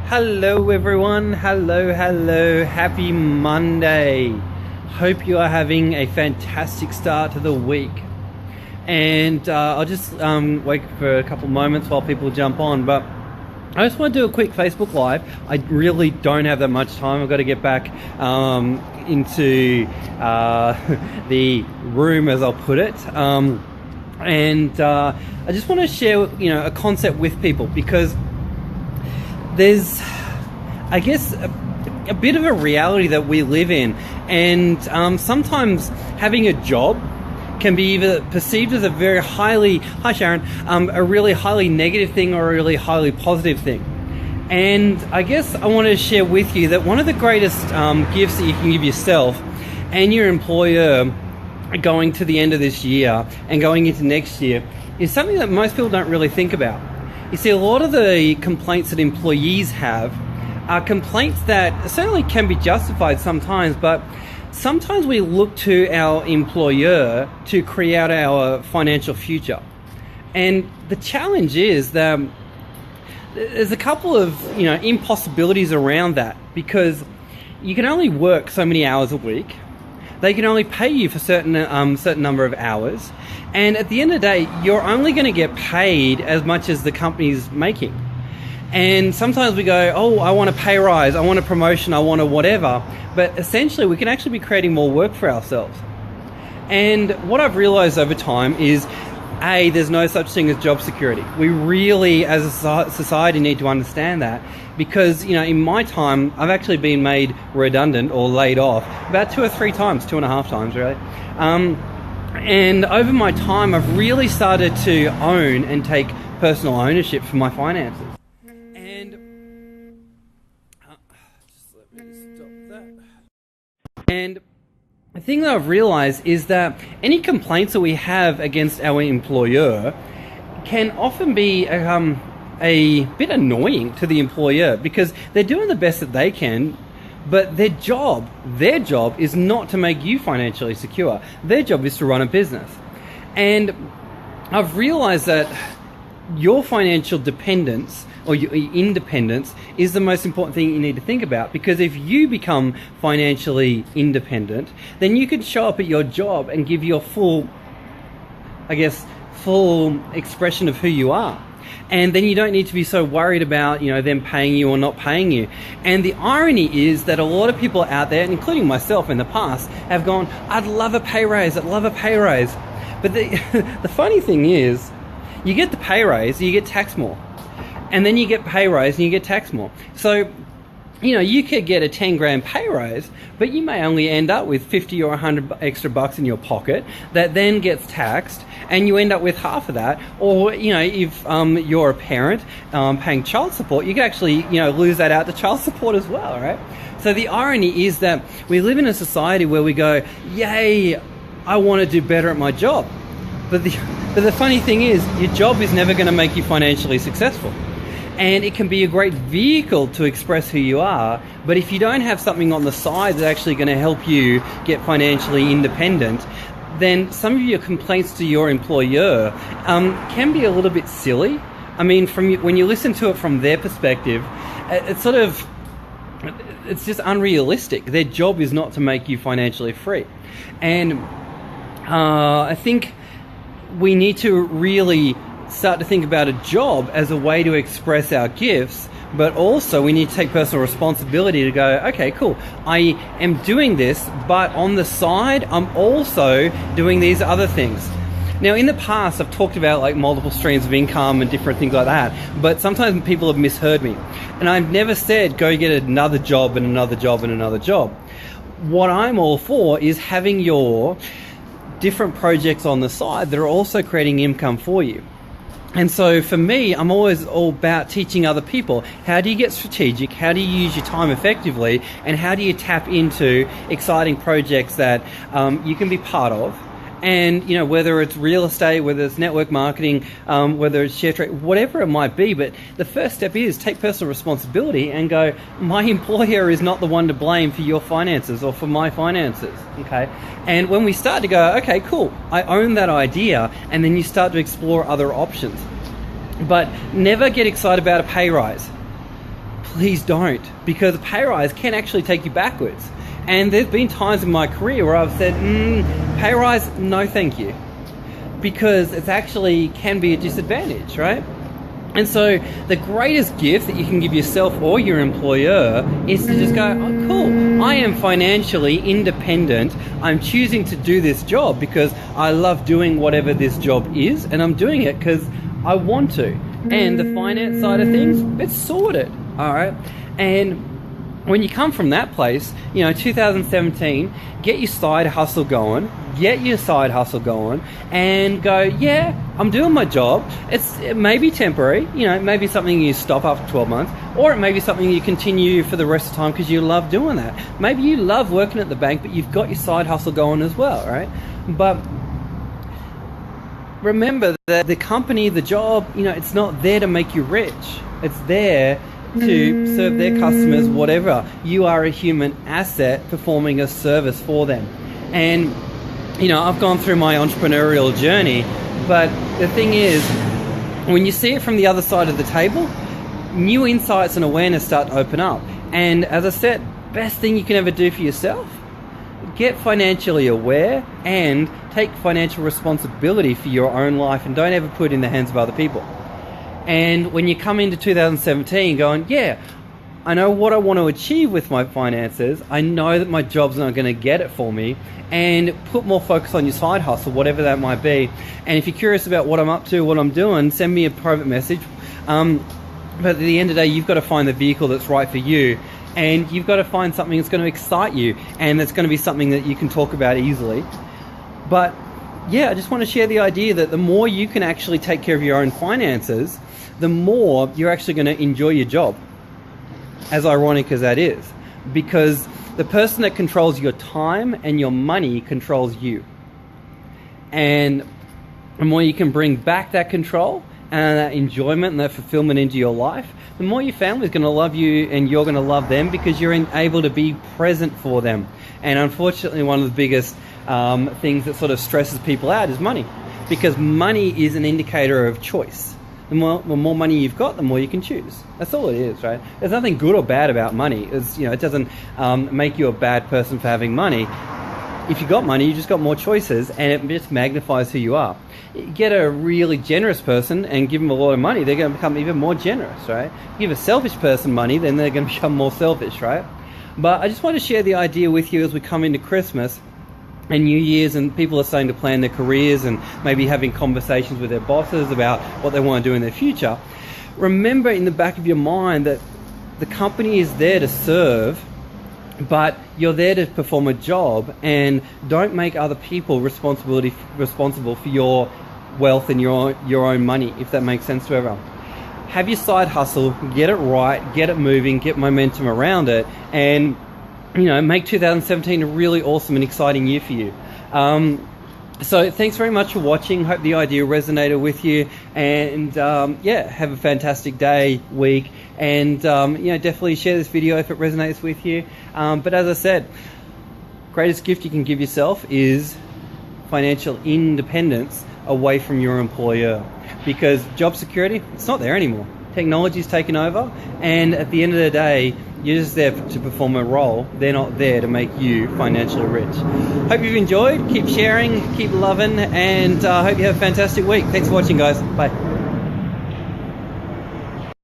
Hello everyone, hello, happy Monday. Hope you are having a fantastic start to the week. And I'll just wait for a couple moments while people jump on, but I just want to do a quick Facebook Live. I really don't have that much time. I've got to get back into the room, as I'll put it. I just want to share, a concept with people, because there's, I guess, a bit of a reality that we live in, and sometimes having a job can be either perceived as a very highly, hi Sharon, a really highly negative thing or a really highly positive thing. And I guess I want to share with you that one of the greatest gifts that you can give yourself and your employer going to the end of this year and going into next year is something that most people don't really think about. You see, a lot of the complaints that employees have are complaints that certainly can be justified sometimes, but sometimes we look to our employer to create our financial future. And the challenge is that there's a couple of impossibilities around that, because you can only work so many hours a week. They can only pay you for certain number of hours, and at the end of the day, you're only going to get paid as much as the company's making. And sometimes we go, oh, I want a pay rise, I want a promotion, I want a whatever, but essentially we can actually be creating more work for ourselves. And what I've realized over time is, A, there's no such thing as job security. We really, as a society, need to understand that, because in my time I've actually been made redundant or laid off about 2 or 3 times, 2.5 times really. And over my time I've really started to own and take personal ownership for my finances. And just let me stop that. And the thing that I've realized is that any complaints that we have against our employer can often be a bit annoying to the employer, because they're doing the best that they can, but their job is not to make you financially secure. Their job is to run a business. And I've realized that your financial dependence or your independence is the most important thing you need to think about, because if you become financially independent, then you can show up at your job and give your full expression of who you are. And then you don't need to be so worried about them paying you or not paying you. And the irony is that a lot of people out there, including myself in the past, have gone, I'd love a pay raise, I'd love a pay raise. But the funny thing is, you get the pay raise, you get taxed more. And then you get pay raise and you get taxed more. So, you could get a 10 grand pay raise, but you may only end up with 50 or 100 extra bucks in your pocket that then gets taxed, and you end up with half of that. Or, if you're a parent paying child support, you could actually, lose that out to child support as well, right? So the irony is that we live in a society where we go, yay, I want to do better at my job. But the funny thing is, your job is never going to make you financially successful. And it can be a great vehicle to express who you are, but if you don't have something on the side that's actually going to help you get financially independent, then some of your complaints to your employer can be a little bit silly. I mean, when you listen to it from their perspective, it's just unrealistic. Their job is not to make you financially free. And I think we need to really start to think about a job as a way to express our gifts, but also we need to take personal responsibility to go, okay, cool, I am doing this, but on the side I'm also doing these other things. Now, in the past I've talked about like multiple streams of income and different things like that, but sometimes people have misheard me, and I've never said go get another job and another job and another job. What I'm all for is having your different projects on the side that are also creating income for you. And so for me, I'm always all about teaching other people, how do you get strategic, how do you use your time effectively, and how do you tap into exciting projects that you can be part of. And whether it's real estate, whether it's network marketing, whether it's share trade, whatever it might be, but the first step is take personal responsibility and go, my employer is not the one to blame for your finances or for my finances, okay? And when we start to go, okay, cool, I own that idea, and then you start to explore other options. But never get excited about a pay rise. please don't, because a pay rise can actually take you backwards. And there's been times in my career where I've said, pay rise, no thank you, because it actually can be a disadvantage, right? And so the greatest gift that you can give yourself or your employer is to just go, oh, cool, I am financially independent. I'm choosing to do this job because I love doing whatever this job is, and I'm doing it because I want to. And the finance side of things, it's sorted, all right? And when you come from that place, 2017, get your side hustle going, and go, yeah, I'm doing my job. It may be temporary, it may be something you stop after 12 months, or it may be something you continue for the rest of the time because you love doing that. Maybe you love working at the bank, but you've got your side hustle going as well, right? But remember that the company, the job, it's not there to make you rich. It's there to serve their customers, whatever. You are a human asset performing a service for them. And I've gone through my entrepreneurial journey, but the thing is, when you see it from the other side of the table, new insights and awareness start to open up. And as I said, best thing you can ever do for yourself, get financially aware and take financial responsibility for your own life, and don't ever put it in the hands of other people. And when you come into 2017 going, yeah, I know what I want to achieve with my finances, I know that my job's not going to get it for me, and put more focus on your side hustle, whatever that might be. And if you're curious about what I'm up to, what I'm doing, send me a private message. But at the end of the day, you've got to find the vehicle that's right for you, and you've got to find something that's going to excite you, and that's going to be something that you can talk about easily. But yeah, I just want to share the idea that the more you can actually take care of your own finances, the more you're actually going to enjoy your job, as ironic as that is, because the person that controls your time and your money controls you. And the more you can bring back that control and that enjoyment and that fulfillment into your life, the more your family's going to love you and you're going to love them, because you're able to be present for them. And unfortunately, one of the biggest things that sort of stresses people out is money, because money is an indicator of choice. The more money you've got, the more you can choose. That's all it is, right? There's nothing good or bad about money. It doesn't make you a bad person for having money. If you've got money, you just got more choices, and it just magnifies who you are. You get a really generous person and give them a lot of money, they're going to become even more generous, right? Give a selfish person money, then they're going to become more selfish, right? But I just want to share the idea with you as we come into Christmas and New Year's, and people are starting to plan their careers and maybe having conversations with their bosses about what they want to do in their future. Remember in the back of your mind that the company is there to serve, but you're there to perform a job, and don't make other people responsible for your wealth and your own money, if that makes sense to everyone. Have your side hustle, get it right, get it moving, get momentum around it, and make 2017 a really awesome and exciting year for you. So thanks very much for watching. Hope the idea resonated with you, and have a fantastic day, week, and definitely share this video if it resonates with you. But as I said, greatest gift you can give yourself is financial independence away from your employer, because job security, it's not there anymore. Technology's taken over, and at the end of the day, you're just there to perform a role. They're not there to make you financially rich. Hope you've enjoyed. Keep sharing, keep loving, and hope you have a fantastic week. Thanks for watching, guys. Bye.